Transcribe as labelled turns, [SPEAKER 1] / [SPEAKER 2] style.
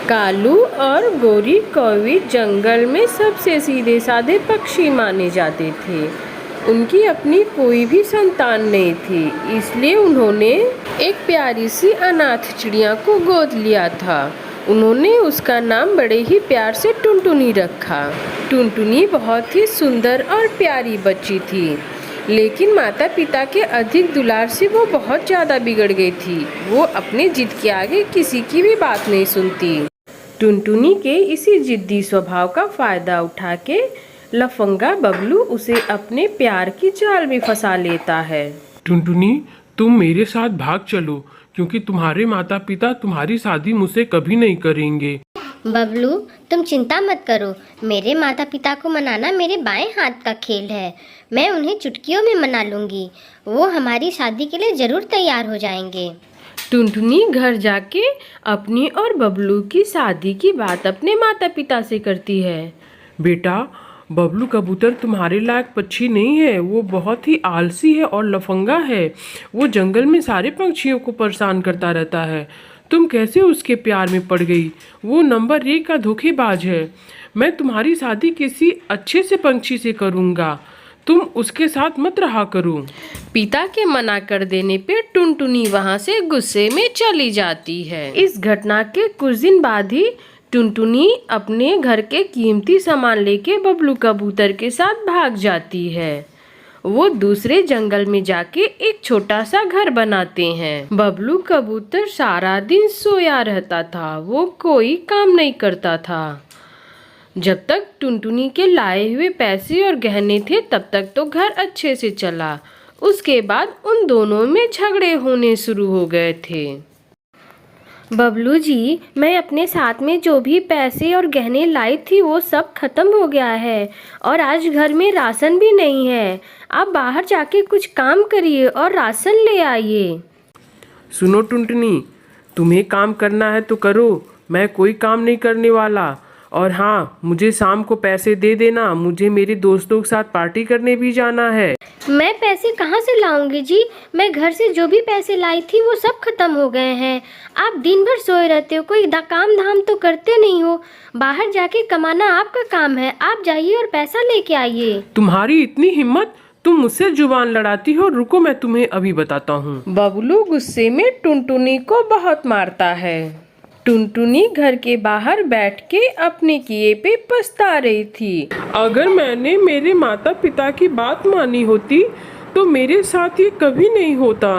[SPEAKER 1] कालू और गोरी कौवी जंगल में सबसे सीधे साधे पक्षी माने जाते थे। उनकी अपनी कोई भी संतान नहीं थी, इसलिए उन्होंने एक प्यारी सी अनाथ चिड़िया को गोद लिया था। उन्होंने उसका नाम बड़े ही प्यार से टुनटुनी रखा। टुनटुनी बहुत ही सुंदर और प्यारी बच्ची थी, लेकिन माता पिता के अधिक दुलार से वो बहुत ज़्यादा बिगड़ गई थी। वो अपनी जिद के आगे किसी की भी बात नहीं सुनती। टुनटुनी के इसी जिद्दी स्वभाव का फायदा उठा के लफंगा बबलू उसे अपने प्यार की जाल में फंसा लेता है।
[SPEAKER 2] टुनटुनी, तुम मेरे साथ भाग चलो, क्योंकि तुम्हारे माता पिता तुम्हारी शादी मुझसे कभी नहीं करेंगे।
[SPEAKER 3] बबलू, तुम चिंता मत करो। मेरे माता पिता को मनाना मेरे बाएं हाथ का खेल है। मैं उन्हें चुटकियों में मना लूँगी। वो हमारी शादी के लिए ज़रूर तैयार हो जाएंगे।
[SPEAKER 1] टुनटुनी घर जाके अपनी और बबलू की शादी की बात अपने माता पिता से करती है।
[SPEAKER 2] बेटा, बबलू कबूतर तुम्हारे लायक पक्षी नहीं है। वो बहुत ही आलसी है और लफंगा है। वो जंगल में सारे पंछियों को परेशान करता रहता है। तुम कैसे उसके प्यार में पड़ गई? वो नंबर 1 का धोखेबाज है। मैं तुम्हारी शादी किसी अच्छे से पंछी से करूँगा। तुम उसके साथ मत रहा करो।
[SPEAKER 1] पिता के मना कर देने पे टुनटुनी वहाँ से गुस्से में चली जाती है। इस घटना के कुछ दिन बाद ही टुनटुनी अपने घर के कीमती सामान लेके बबलू कबूतर के साथ भाग जाती है। वो दूसरे जंगल में जाके एक छोटा सा घर बनाते हैं। बबलू कबूतर सारा दिन सोया रहता था। वो कोई काम नहीं करता था। जब तक टुनटुनी के लाए हुए पैसे और गहने थे तब तक तो घर अच्छे से चला। उसके बाद उन दोनों में झगड़े होने शुरू हो गए थे। बबलू जी, मैं अपने साथ में जो भी पैसे और गहने लाई थी वो सब खत्म हो गया है और आज घर में राशन भी नहीं है। आप बाहर जाके कुछ काम करिए और राशन ले आइए।
[SPEAKER 2] सुनो टुनटुनी, तुम्हें काम करना है तो करो, मैं कोई काम नहीं करने वाला। और हाँ, मुझे शाम को पैसे दे देना, मुझे मेरे दोस्तों के साथ पार्टी करने भी जाना है।
[SPEAKER 3] मैं पैसे कहाँ से लाऊंगी जी? मैं घर से जो भी पैसे लाई थी वो सब खत्म हो गए हैं। आप दिन भर सोए रहते हो, कोई काम धाम तो करते नहीं हो। बाहर जाके कमाना आपका काम है। आप जाइए और पैसा लेके आइए।
[SPEAKER 2] तुम्हारी इतनी हिम्मत, तुम मुझसे जुबान लड़ाती हो। रुको, मैं तुम्हें अभी बताता हूँ।
[SPEAKER 1] बबलू गुस्से में टुनटुनी को बहुत मारता है। टुनटुनी घर के बाहर बैठ के अपने किए पे पछता रही थी।
[SPEAKER 2] अगर मैंने मेरे माता पिता की बात मानी होती तो मेरे साथ ये कभी नहीं होता।